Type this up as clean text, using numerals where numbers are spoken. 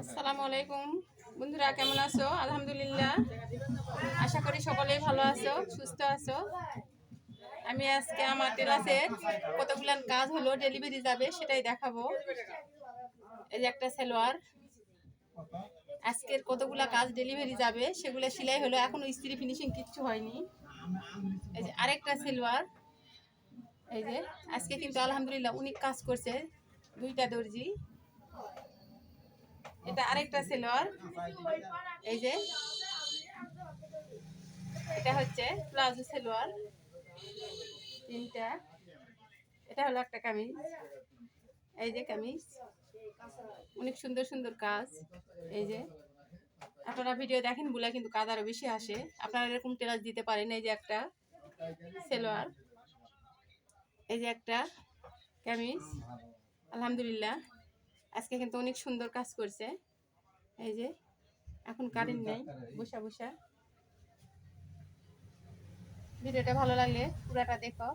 আসসালামু আলাইকুম বন্ধুরা, কেমন আছো? আলহামদুলিল্লাহ, আশা করি সকলেই ভালো আছো, সুস্থ আছো। আমি আজকে আমার টেলার্সের কতগুলান কাজ হলো ডেলিভারি যাবে সেটাই দেখাবো। এই যে একটা সালোয়ার, আজকের কতগুলা কাজ ডেলিভারি যাবে সেগুলো সেলাই হলো, এখনো ইস্ত্রি ফিনিশিং কিচ্ছু হয়নি। এই যে আরেকটা সালোয়ার, এই যে আজকে কিন্তু আলহামদুলিল্লাহ অনেক কাজ করছে দুইটা দর্জি। এটা আরেকটা সালোয়ার, এই যে এটা হচ্ছে প্লাজো সালোয়ার তিনটা। এটা হলো একটা কামিজ, এই যে কামিজ, অনেক সুন্দর সুন্দর কাজ। এই যে আপনারা ভিডিও দেখেন বলে কিন্তু কাজ আরো বেশি আসে, আপনারা এরকম টেলার দিতে পারেন। এই যে একটা সালোয়ার, এই যে একটা কামিজ, আলহামদুলিল্লাহ আজকে কিন্তু অনেক সুন্দর কাজ করছে। এই যে এখন কারেন্ট নেই, বসা বসা। ভিডিওটা ভালো লাগলে পুরাটা দেখো।